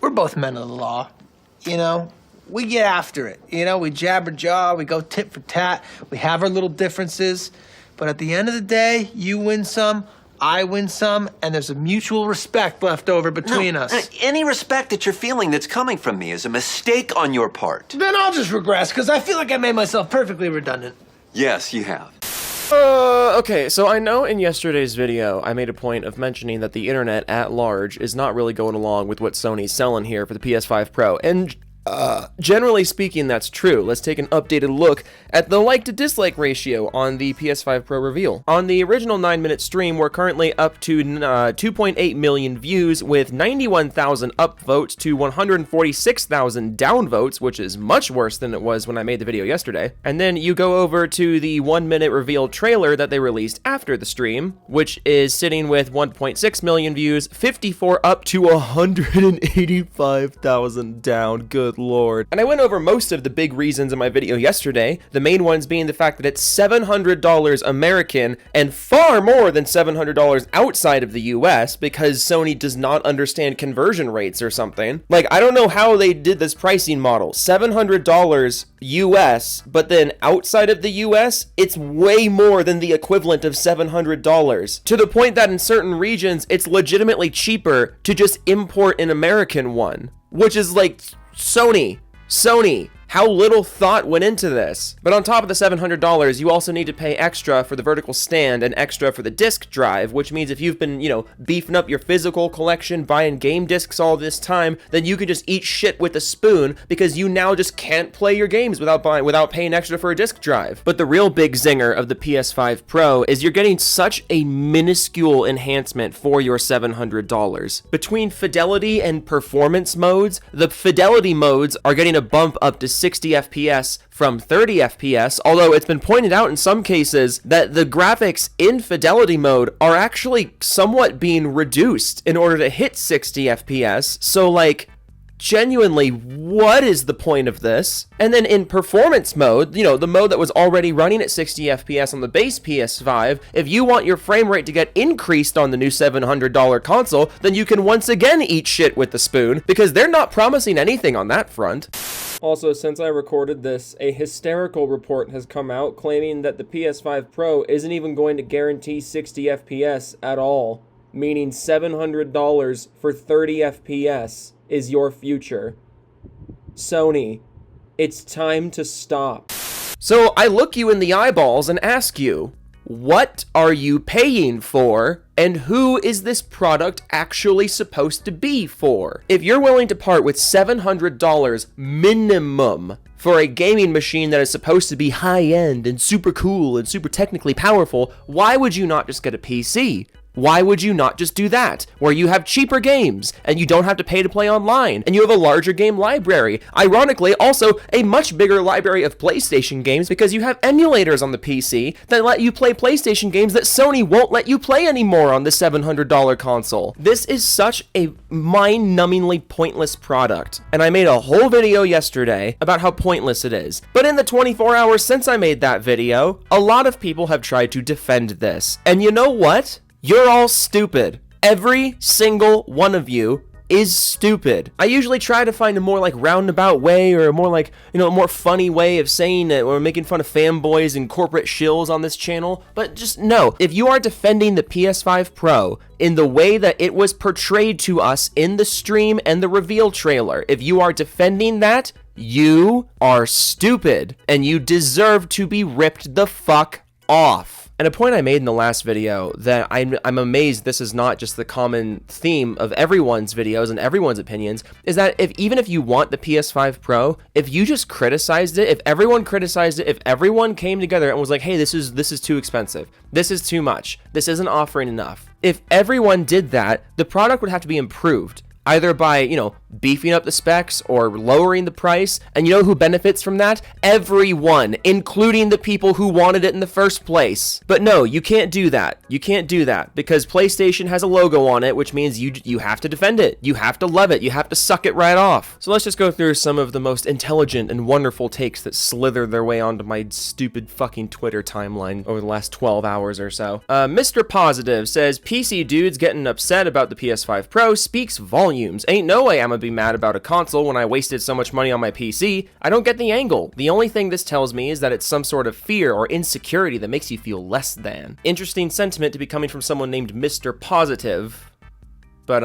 we're both men of the law, you know? We get after it, you know? We jabber jaw, we go tit for tat, we have our little differences, but at the end of the day, you win some, I win some, and there's a mutual respect left over between us. Any respect that you're feeling that's coming from me is a mistake on your part. Then I'll just regress, because I feel like I made myself perfectly redundant. Yes, you have. Okay, so I know in yesterday's video, I made a point of mentioning that the internet at large is not really going along with what Sony's selling here for the PS5 Pro, and generally speaking, that's true. Let's take an updated look at the like to dislike ratio on the PS5 Pro reveal. On the original 9-minute stream, we're currently up to 2.8 million views with 91,000 upvotes to 146,000 downvotes, which is much worse than it was when I made the video yesterday. And then you go over to the 1-minute reveal trailer that they released after the stream, which is sitting with 1.6 million views, 54 up to 185,000 down. Good lord. And I went over most of the big reasons in my video yesterday, the main ones being the fact that it's $700 American and far more than $700 outside of the US because Sony does not understand conversion rates or something. Like, I don't know how they did this pricing model. $700 US, but then outside of the US, it's way more than the equivalent of $700. To the point that in certain regions, it's legitimately cheaper to just import an American one, which is like, Sony, how little thought went into this. But on top of the $700, you also need to pay extra for the vertical stand and extra for the disc drive, which means if you've been, beefing up your physical collection, buying game discs all this time, then you can just eat shit with a spoon because you now just can't play your games without paying extra for a disc drive. But the real big zinger of the PS5 Pro is you're getting such a minuscule enhancement for your $700. Between fidelity and performance modes, the fidelity modes are getting a bump up to 60 FPS from 30 FPS, although it's been pointed out in some cases that the graphics in fidelity mode are actually somewhat being reduced in order to hit 60 FPS, so like, genuinely, what is the point of this? And then in performance mode, the mode that was already running at 60 FPS on the base PS5, if you want your frame rate to get increased on the new $700 console, then you can once again eat shit with the spoon, because they're not promising anything on that front. Also, since I recorded this, a hysterical report has come out claiming that the PS5 Pro isn't even going to guarantee 60 FPS at all, meaning $700 for 30 FPS is your future. Sony, it's time to stop. So I look you in the eyeballs and ask you, what are you paying for, and who is this product actually supposed to be for? If you're willing to part with $700 minimum for a gaming machine that is supposed to be high-end and super cool and super technically powerful, why would you not just get a PC? Why would you not just do that, where you have cheaper games, and you don't have to pay to play online, and you have a larger game library? Ironically, also a much bigger library of PlayStation games because you have emulators on the PC that let you play PlayStation games that Sony won't let you play anymore on the $700 console. This is such a mind-numbingly pointless product, and I made a whole video yesterday about how pointless it is. But in the 24 hours since I made that video, a lot of people have tried to defend this. And you know what? You're all stupid. Every single one of you is stupid. I usually try to find a more like roundabout way or a more like, a more funny way of saying that we're making fun of fanboys and corporate shills on this channel, but just no. If you are defending the PS5 Pro in the way that it was portrayed to us in the stream and the reveal trailer, if you are defending that, you are stupid and you deserve to be ripped the fuck off. And a point I made in the last video that I'm amazed this is not just the common theme of everyone's videos and everyone's opinions is that even if you want the PS5 Pro, if you just criticized it, if everyone criticized it, if everyone came together and was like, hey, this is too expensive, this is too much, this isn't offering enough. If everyone did that, the product would have to be improved. Either by, beefing up the specs or lowering the price. And you know who benefits from that? Everyone, including the people who wanted it in the first place. But no, you can't do that. You can't do that because PlayStation has a logo on it, which means you have to defend it. You have to love it. You have to suck it right off. So let's just go through some of the most intelligent and wonderful takes that slither their way onto my stupid fucking Twitter timeline over the last 12 hours or so. Mr. Positive says, PC dudes getting upset about the PS5 Pro speaks volumes. Ain't no way I'm to be mad about a console when I wasted so much money on my PC. I don't get the angle. The only thing this tells me is that it's some sort of fear or insecurity that makes you feel less than. Interesting sentiment to be coming from someone named Mr. Positive. But,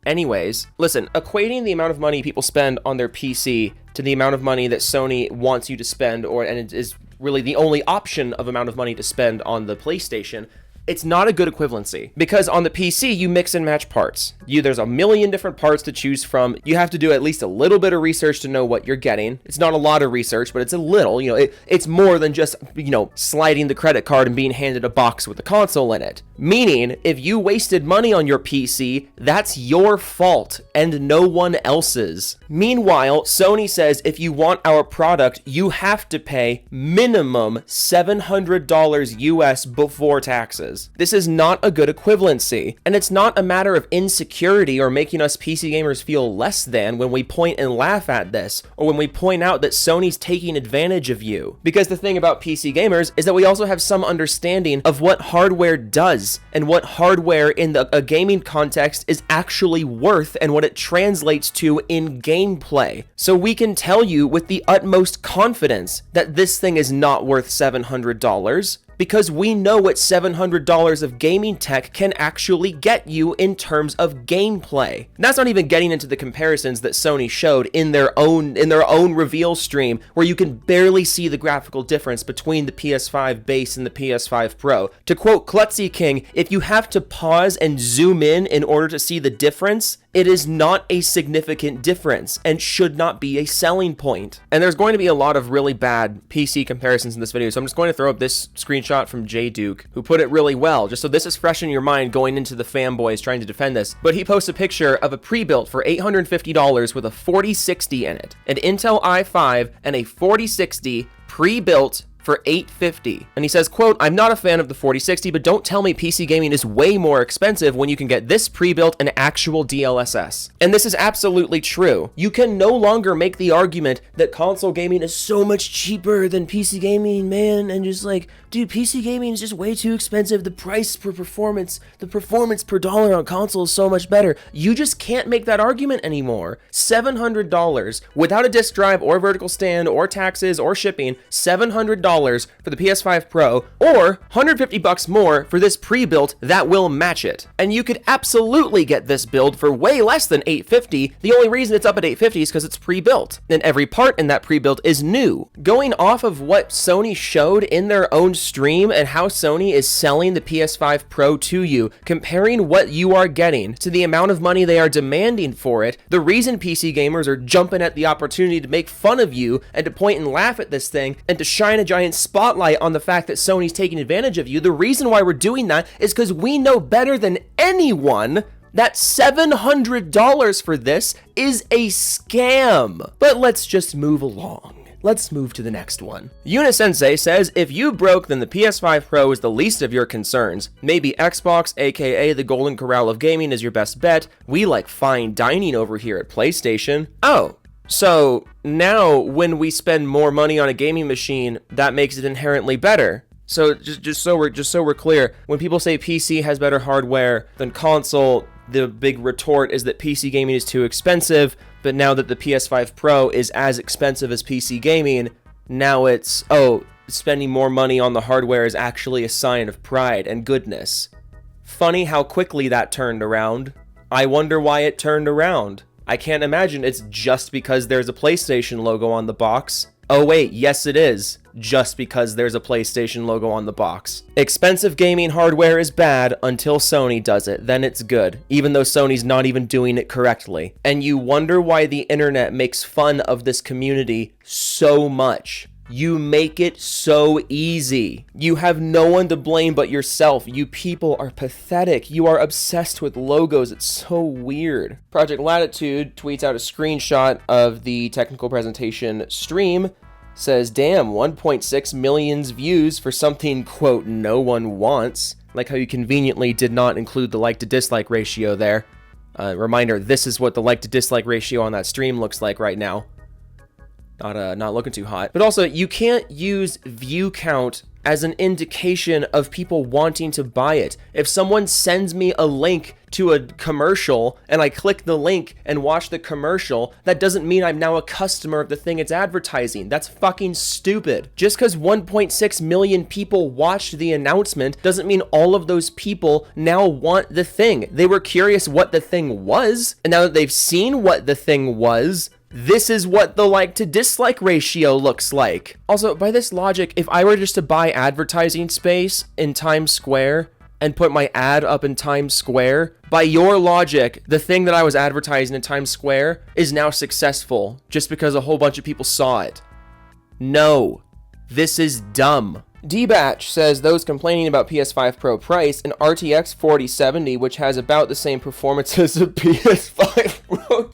anyways, listen, equating the amount of money people spend on their PC to the amount of money that Sony wants you to spend, and it is really the only option of amount of money to spend on the PlayStation, it's not a good equivalency, because on the PC, you mix and match parts. There's a million different parts to choose from. You have to do at least a little bit of research to know what you're getting. It's not a lot of research, but it's a little, it's more than just, sliding the credit card and being handed a box with a console in it. Meaning, if you wasted money on your PC, that's your fault and no one else's. Meanwhile, Sony says if you want our product, you have to pay minimum $700 US before taxes. This is not a good equivalency, and it's not a matter of insecurity or making us PC gamers feel less than when we point and laugh at this, or when we point out that Sony's taking advantage of you. Because the thing about PC gamers is that we also have some understanding of what hardware does, and what hardware in a gaming context is actually worth, and what it translates to in gameplay. So we can tell you with the utmost confidence that this thing is not worth $700, because we know what $700 of gaming tech can actually get you in terms of gameplay. And that's not even getting into the comparisons that Sony showed in their own reveal stream, where you can barely see the graphical difference between the PS5 base and the PS5 Pro. To quote Klutzy King, if you have to pause and zoom in order to see the difference, it is not a significant difference and should not be a selling point. And there's going to be a lot of really bad PC comparisons in this video, so I'm just going to throw up this screenshot from J Duke, who put it really well, just so this is fresh in your mind going into the fanboys trying to defend this. But he posts a picture of a pre-built for $850 with a 4060 in it, an Intel i5 and a 4060 pre-built for $850. And he says, quote, "I'm not a fan of the 4060, but don't tell me PC gaming is way more expensive when you can get this pre-built and actual DLSS." And this is absolutely true. You can no longer make the argument that console gaming is so much cheaper than PC gaming, man, and just like, dude, PC gaming is just way too expensive. The price per performance, the performance per dollar on console is so much better. You just can't make that argument anymore. $700 without a disk drive or vertical stand or taxes or shipping, $700 for the PS5 Pro, or $150 more for this pre-built that will match it. And you could absolutely get this build for way less than $850. The only reason it's up at $850 is because it's pre-built, and every part in that pre-built is new. Going off of what Sony showed in their own stream and how Sony is selling the PS5 Pro to you, comparing what you are getting to the amount of money they are demanding for it, the reason PC gamers are jumping at the opportunity to make fun of you and to point and laugh at this thing and to shine a giant spotlight on the fact that Sony's taking advantage of you, the reason why we're doing that is because we know better than anyone that $700 for this is a scam. But let's just move along. Let's move to the next one. Unisensei says, if you broke, then the PS5 Pro is the least of your concerns. Maybe Xbox, aka the Golden Corral of gaming, is your best bet. We like fine dining over here at PlayStation. Oh, so now when we spend more money on a gaming machine, that makes it inherently better. So just so we're clear, when people say PC has better hardware than console, the big retort is that PC gaming is too expensive. But now that the PS5 Pro is as expensive as PC gaming, now it's, oh, spending more money on the hardware is actually a sign of pride and goodness. Funny how quickly that turned around. I wonder why it turned around. I can't imagine it's just because there's a PlayStation logo on the box. Oh wait, yes it is. Just because there's a PlayStation logo on the box. Expensive gaming hardware is bad until Sony does it, then it's good, even though Sony's not even doing it correctly. And you wonder why the internet makes fun of this community so much. You make it so easy. You have no one to blame but yourself. You people are pathetic. You are obsessed with logos. It's so weird. Project Latitude tweets out a screenshot of the technical presentation stream. Says, damn, 1.6 million views for something, quote, no one wants. Like how you conveniently did not include the like to dislike ratio there. Reminder, this is what the like to dislike ratio on that stream looks like right now. Not looking too hot. But also, you can't use view count as an indication of people wanting to buy it. If someone sends me a link to a commercial and I click the link and watch the commercial, that doesn't mean I'm now a customer of the thing it's advertising. That's fucking stupid. Just because 1.6 million people watched the announcement doesn't mean all of those people now want the thing. They were curious what the thing was, and now that they've seen what the thing was, this is what the like to dislike ratio looks like. Also, by this logic, if I were just to buy advertising space in Times Square and put my ad up in Times Square, by your logic, the thing that I was advertising in Times Square is now successful just because a whole bunch of people saw it. No, this is dumb. D-Batch says those complaining about PS5 Pro price, an RTX 4070, which has about the same performance as a PS5 Pro.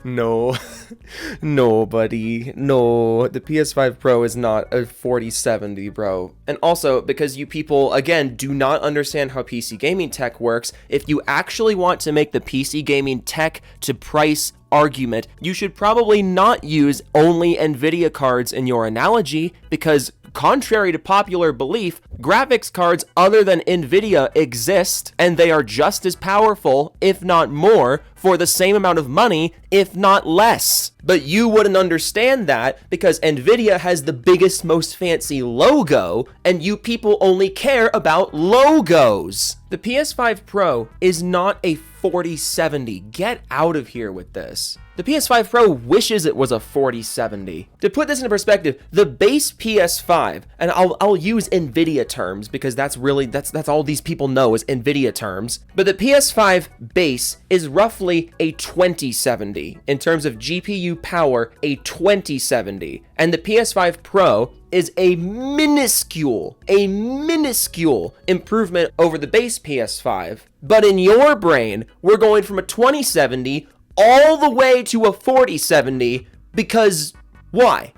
No, buddy. No, the PS5 Pro is not a 4070, bro. And also, because you people, again, do not understand how PC gaming tech works, if you actually want to make the PC gaming tech to price argument, you should probably not use only NVIDIA cards in your analogy, because contrary to popular belief, graphics cards other than NVIDIA exist, and they are just as powerful, if not more, for the same amount of money, if not less. But you wouldn't understand that because NVIDIA has the biggest, most fancy logo, and you people only care about logos. The PS5 Pro is not a 4070. Get out of here with this. The PS5 Pro wishes it was a 4070. To put this into perspective, the base PS5, and I'll use NVIDIA terms because that's all these people know is NVIDIA terms, but the PS5 base is roughly a 2070. In terms of GPU power, a 2070. And the PS5 Pro is a minuscule improvement over the base PS5. But in your brain, we're going from a 2070 all the way to a 4070 because why?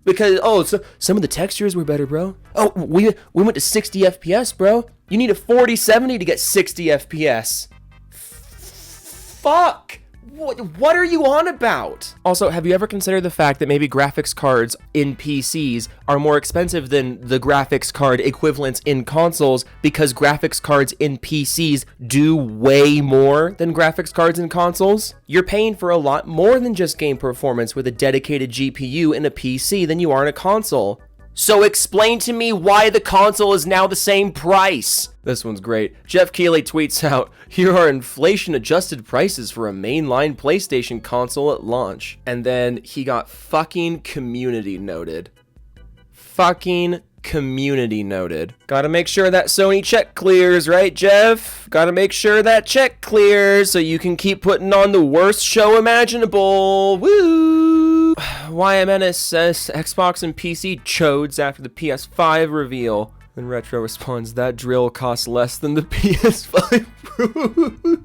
Because, so some of the textures were better, bro. Oh, we went to 60 FPS, bro. You need a 4070 to get 60 FPS. Fuck! What are you on about? Also, have you ever considered the fact that maybe graphics cards in PCs are more expensive than the graphics card equivalents in consoles because graphics cards in PCs do way more than graphics cards in consoles? You're paying for a lot more than just game performance with a dedicated GPU in a PC than you are in a console. So explain to me why the console is now the same price. This one's great. Geoff Keighley tweets out, here are inflation-adjusted prices for a mainline PlayStation console at launch. And then he got fucking community noted. Fucking community noted. Gotta make sure that Sony check clears, right, Jeff? Gotta make sure that check clears so you can keep putting on the worst show imaginable. Woo! YMNS says Xbox and PC chodes after the PS5 reveal. Then Retro responds, that drill costs less than the PS5 Pro.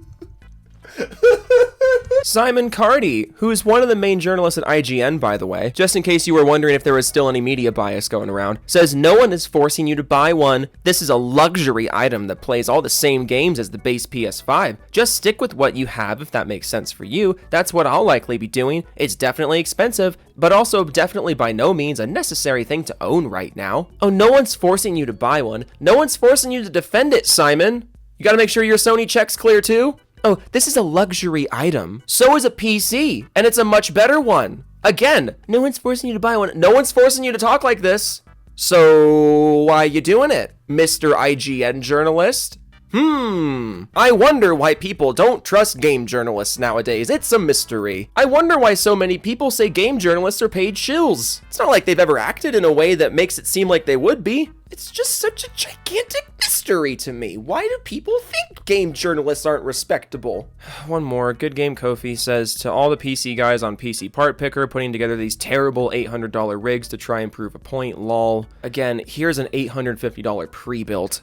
Simon Cardy, who is one of the main journalists at IGN, by the way, just in case you were wondering if there was still any media bias going around, says no one is forcing you to buy one. This is a luxury item that plays all the same games as the base PS5. Just stick with what you have if that makes sense for you. That's what I'll likely be doing. It's definitely expensive, but also definitely by no means a necessary thing to own right now. Oh, no one's forcing you to buy one. No one's forcing you to defend it, Simon. You gotta make sure your Sony check's clear too. Oh, this is a luxury item. So is a PC, and it's a much better one. Again, no one's forcing you to buy one. No one's forcing you to talk like this. So why are you doing it, Mr. IGN journalist? I wonder why people don't trust game journalists nowadays. It's a mystery. I wonder why so many people say game journalists are paid shills. It's not like they've ever acted in a way that makes it seem like they would be. It's just such a gigantic mystery to me. Why do people think game journalists aren't respectable? One more. Good Game Kofi says, to all the PC guys on PC Part Picker putting together these terrible $800 rigs to try and prove a point, lol. Again, here's an $850 pre-built.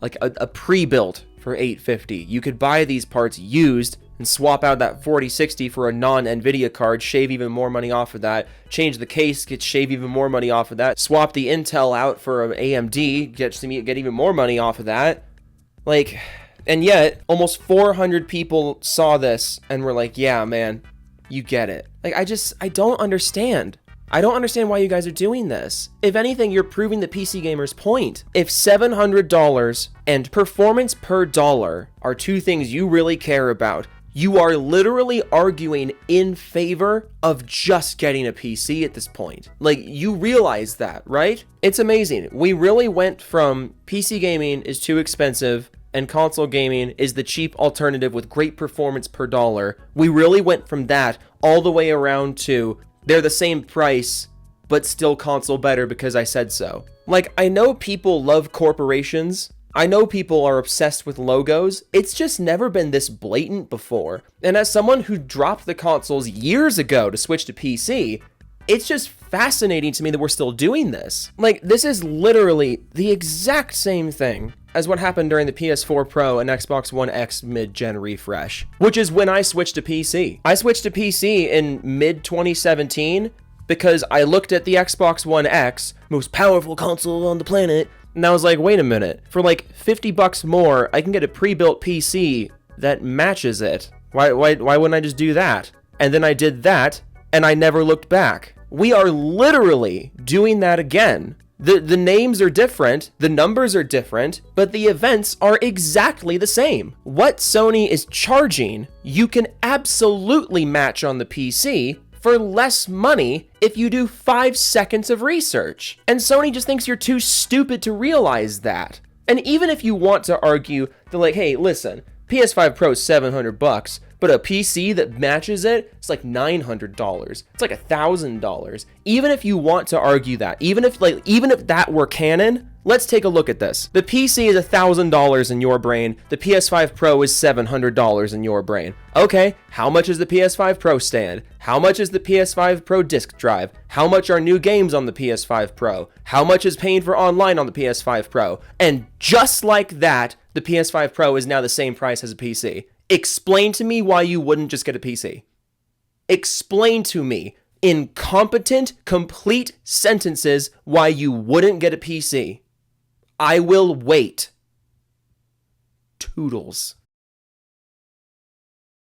Like a pre-built for $850. You could buy these parts used and swap out that 4060 for a non-NVIDIA card, shave even more money off of that, change the case, shave even more money off of that, swap the Intel out for an AMD, get even more money off of that. Like, and yet, almost 400 people saw this and were like, yeah, man, you get it. Like, I don't understand. I don't understand why you guys are doing this. If anything, you're proving the PC gamer's point. If $700 and performance per dollar are two things you really care about, you are literally arguing in favor of just getting a PC at this point. Like, you realize that, right? It's amazing. We really went from PC gaming is too expensive and console gaming is the cheap alternative with great performance per dollar. We really went from that all the way around to they're the same price, but still console better because I said so. Like, I know people love corporations. I know people are obsessed with logos. It's just never been this blatant before. And as someone who dropped the consoles years ago to switch to PC, it's just fascinating to me that we're still doing this. Like, this is literally the exact same thing as what happened during the PS4 Pro and Xbox One X mid-gen refresh, which is when I switched to PC. I switched to PC in mid-2017 because I looked at the Xbox One X, most powerful console on the planet, and I was like, wait a minute, for like $50 more, I can get a pre-built PC that matches it. Why wouldn't I just do that? And then I did that, and I never looked back. We are literally doing that again. The names are different, the numbers are different, but the events are exactly the same. What Sony is charging, you can absolutely match on the PC for less money if you do 5 seconds of research. And Sony just thinks you're too stupid to realize that. And even if you want to argue that, like, hey, listen, PS5 Pro is $700, but a PC that matches it, it's like $900. It's like $1,000. Even if you want to argue that, even if that were canon, let's take a look at this. The PC is $1,000 in your brain. The PS5 Pro is $700 in your brain. Okay, how much is the PS5 Pro stand? How much is the PS5 Pro disk drive? How much are new games on the PS5 Pro? How much is paying for online on the PS5 Pro? And just like that, the PS5 Pro is now the same price as a PC. Explain to me why you wouldn't just get a PC. Explain to me in competent, complete sentences why you wouldn't get a PC. I will wait. Toodles.